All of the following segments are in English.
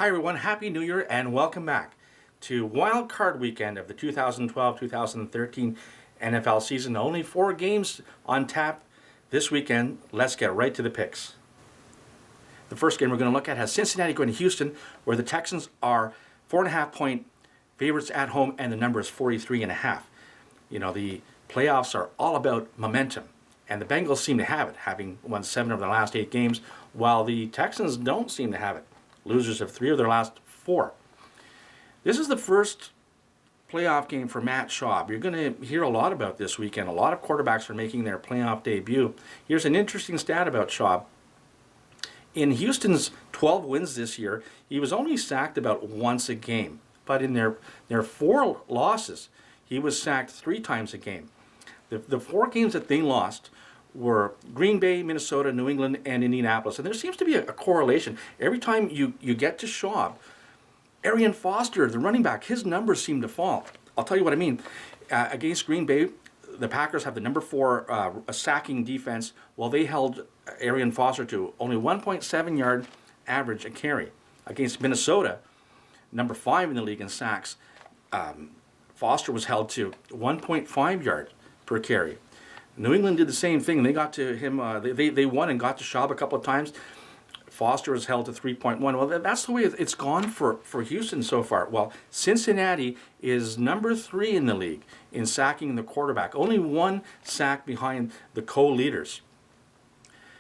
Hi everyone, Happy New Year and welcome back to Wild Card Weekend of the 2012-2013 NFL season. Only 4 games on tap this weekend. Let's get right to the picks. The first game we're going to look at has Cincinnati going to Houston, where the Texans are 4.5-point favorites at home and the number is 43.5. You know, the playoffs are all about momentum, and the Bengals seem to have it, having won 7 of their last 8 games, while the Texans don't seem to have it. Losers of 3 of their last 4. This is the first playoff game for Matt Schaub. You're going to hear a lot about this weekend. A lot of quarterbacks are making their playoff debut. Here's an interesting stat about Schaub. In Houston's 12 wins this year, he was only sacked about once a game. But in their 4 losses, he was sacked 3 times a game. The 4 games that they lost were Green Bay, Minnesota, New England, and Indianapolis. And there seems to be a correlation. Every time you get to Schaub, Arian Foster, the running back, his numbers seem to fall. I'll tell you what I mean. Against Green Bay, the Packers have the number 4 sacking defense, while they held Arian Foster to only 1.7 yard average a carry. Against Minnesota, number 5 in the league in sacks, Foster was held to 1.5 yards per carry. New England did the same thing. They got to him. They won and got to Schaub a couple of times. Foster was held to 3.1. Well, that's the way it's gone for Houston so far. Well, Cincinnati is number 3 in the league in sacking the quarterback. Only 1 sack behind the co-leaders.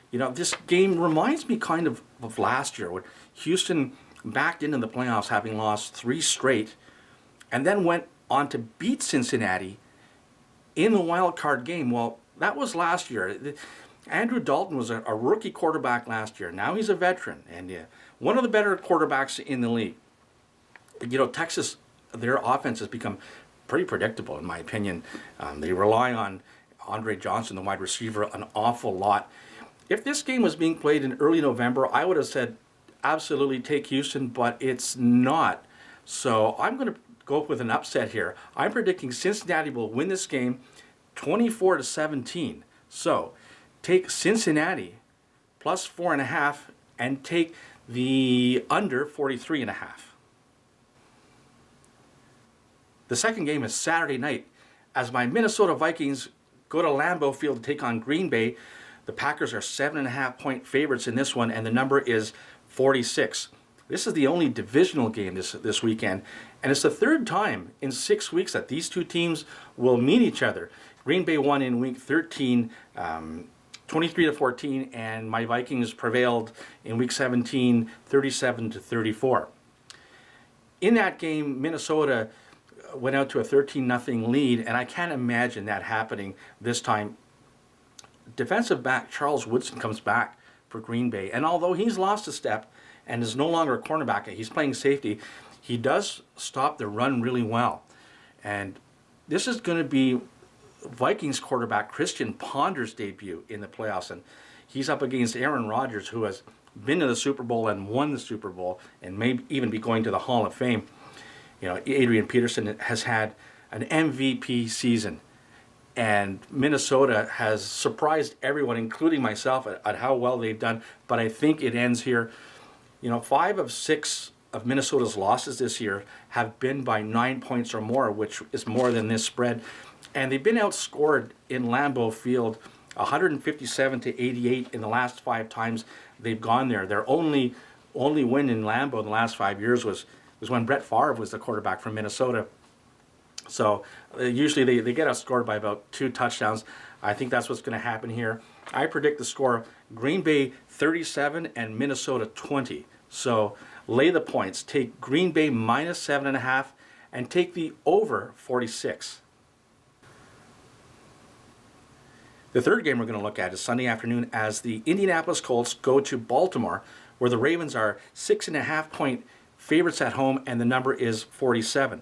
You know, this game reminds me kind of last year when Houston backed into the playoffs having lost 3 straight and then went on to beat Cincinnati in the wild card game. Well, that was last year. Andrew Dalton was a rookie quarterback last year. Now he's a veteran and one of the better quarterbacks in the league. You know, Texas, their offense has become pretty predictable in my opinion. They rely on Andre Johnson, the wide receiver, an awful lot. If this game was being played in early November, I would have said absolutely take Houston, but it's not. So I'm going to go with an upset here. I'm predicting Cincinnati will win this game 24-17. So take Cincinnati plus 4.5 and take the under 43.5. The second game is Saturday night as my Minnesota Vikings go to Lambeau Field to take on Green Bay. The Packers are 7.5-point favorites in this one, and the number is 46. This is the only divisional game this weekend, and it's the 3rd time in 6 weeks that these 2 teams will meet each other. Green Bay won in Week 13, 23-14, and my Vikings prevailed in Week 17, 37-34. In that game, Minnesota went out to a 13-0 lead, and I can't imagine that happening this time. Defensive back Charles Woodson comes back for Green Bay, and although he's lost a step and is no longer a cornerback, he's playing safety, he does stop the run really well. And this is going to be Vikings quarterback Christian Ponder's debut in the playoffs, and he's up against Aaron Rodgers, who has been to the Super Bowl and won the Super Bowl and may even be going to the Hall of Fame. You know, Adrian Peterson has had an MVP season, and Minnesota has surprised everyone, including myself, at how well they've done. But I think it ends here. You know, 5 of 6 of Minnesota's losses this year have been by 9 points or more, which is more than this spread. And they've been outscored in Lambeau Field 157-88 in the last 5 times they've gone there. Their only win in Lambeau in the last 5 years was when Brett Favre was the quarterback from Minnesota. So usually they get outscored by about 2 touchdowns. I think that's what's going to happen here. I predict the score Green Bay 37 and Minnesota 20. So lay the points. Take Green Bay minus 7.5 and take the over 46. The third game we're going to look at is Sunday afternoon as the Indianapolis Colts go to Baltimore, where the Ravens are 6.5-point favorites at home and the number is 47.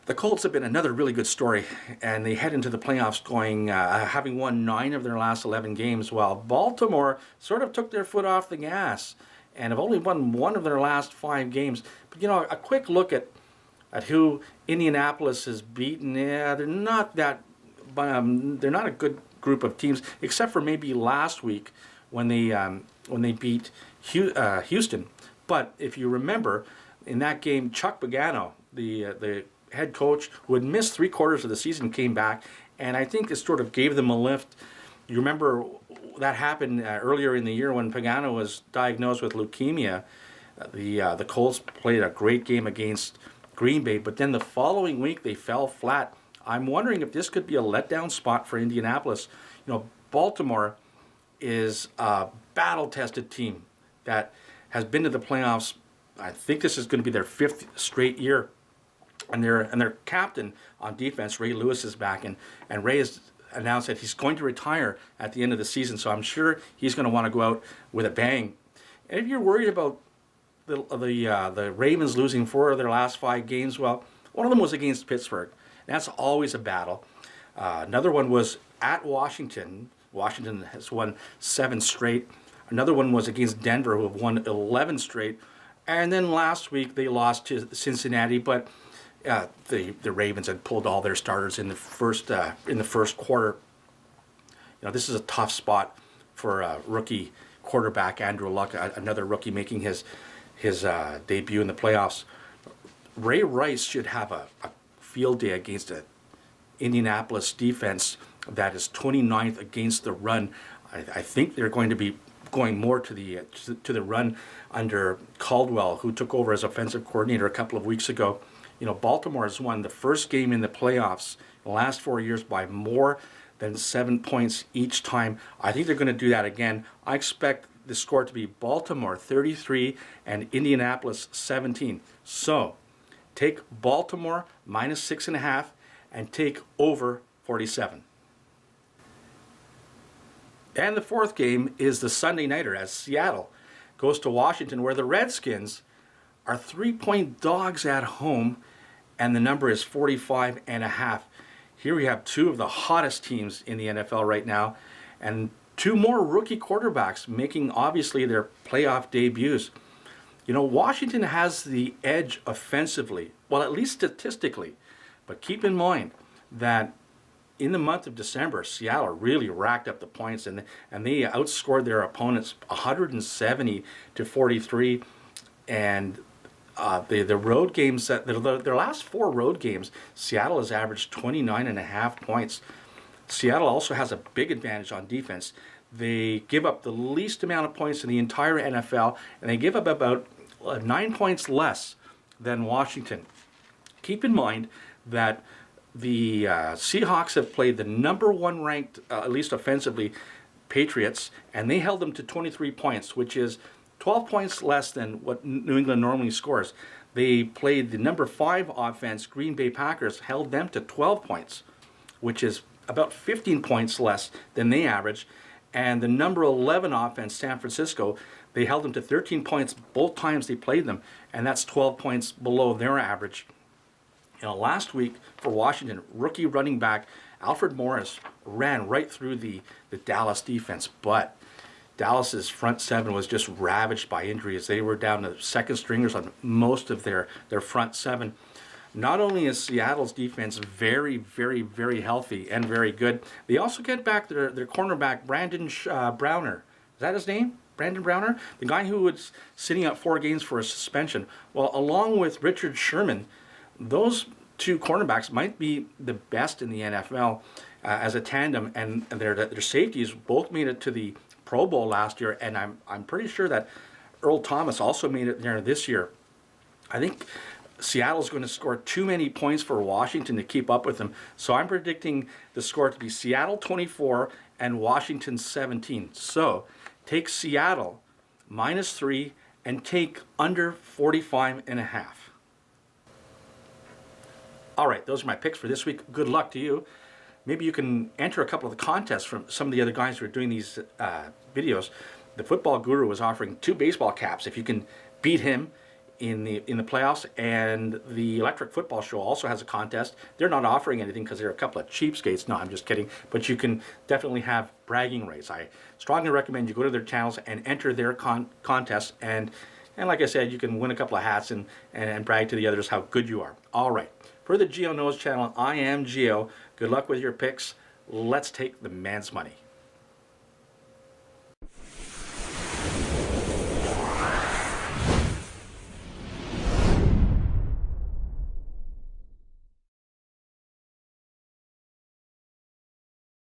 The Colts have been another really good story, and they head into the playoffs going, having won 9 of their last 11 games, while Baltimore sort of took their foot off the gas and have only won 1 of their last 5 games. But, you know, a quick look at who Indianapolis has beaten, they're not a good group of teams, except for maybe last week when they beat Houston But if you remember, in that game, Chuck Pagano, the head coach who had missed 3/4 of the season, came back, and I think it sort of gave them a lift. You remember that happened earlier in the year when Pagano was diagnosed with leukemia. The Colts played a great game against Green Bay, but then the following week they fell flat. I'm wondering if this could be a letdown spot for Indianapolis. Baltimore is a battle-tested team that has been to the playoffs. I think this is going to be their 5th straight year, and their captain on defense, Ray Lewis, is back, and Ray has announced that he's going to retire at the end of the season. So I'm sure he's going to want to go out with a bang. And if you're worried about the Ravens losing 4 of their last 5 games, well, one of them was against Pittsburgh. That's always a battle. Another one was at Washington. Washington has won 7 straight. Another one was against Denver, who have won 11 straight. And then last week they lost to Cincinnati, but the Ravens had pulled all their starters in the first quarter. This is a tough spot for rookie quarterback Andrew Luck, another rookie making his debut in the playoffs. Ray Rice should have a field day against an Indianapolis defense that is 29th against the run. I think they're going to be going more to the run under Caldwell, who took over as offensive coordinator a couple of weeks ago. Baltimore has won the first game in the playoffs in the last 4 years by more than 7 points each time. I think they're going to do that again. I expect the score to be Baltimore 33 and Indianapolis 17. So take Baltimore minus 6.5 and take over 47. And the fourth game is the Sunday nighter as Seattle goes to Washington, where the Redskins are 3-point dogs at home, and the number is 45.5. Here we have 2 of the hottest teams in the NFL right now, and 2 more rookie quarterbacks making obviously their playoff debuts. Washington has the edge offensively, well, at least statistically, but keep in mind that in the month of December, Seattle really racked up the points, and they outscored their opponents 170-43. And the road games, their last 4 road games, Seattle has averaged 29.5 points. Seattle also has a big advantage on defense. They give up the least amount of points in the entire NFL, and they give up about 9 points less than Washington. Keep in mind that the Seahawks have played the number 1 ranked, at least offensively, Patriots, and they held them to 23 points, which is 12 points less than what New England normally scores. They played the number 5 offense, Green Bay Packers, held them to 12 points, which is about 15 points less than they average. And the number 11 offense, San Francisco, they held them to 13 points both times they played them, and that's 12 points below their average. Last week for Washington, rookie running back Alfred Morris ran right through the Dallas defense, but Dallas's front 7 was just ravaged by injuries. They were down to second stringers on most of their front 7. Not only is Seattle's defense very, very, very healthy and very good, they also get back their cornerback, Brandon Browner. Is that his name? Brandon Browner? The guy who was sitting out 4 games for a suspension. Well, along with Richard Sherman, those 2 cornerbacks might be the best in the NFL as a tandem, and their safeties both made it to the Pro Bowl last year, and I'm pretty sure that Earl Thomas also made it there this year. I think Seattle's going to score too many points for Washington to keep up with them, so I'm predicting the score to be Seattle 24 and Washington 17. So take Seattle minus 3 and take under 45.5. All right, those are my picks for this week. Good luck to you. Maybe you can enter a couple of the contests from some of the other guys who are doing these videos. The Football Guru was offering 2 baseball caps if you can beat him in the playoffs, and the Electric Football Show also has a contest. They're not offering anything because they're a couple of cheapskates. No, I'm just kidding. But you can definitely have bragging rights. I strongly recommend you go to their channels and enter their contests, and like I said, you can win a couple of hats and brag to the others how good you are. All right. For the GeoKnows channel, I am Geo. Good luck with your picks. Let's take the man's money.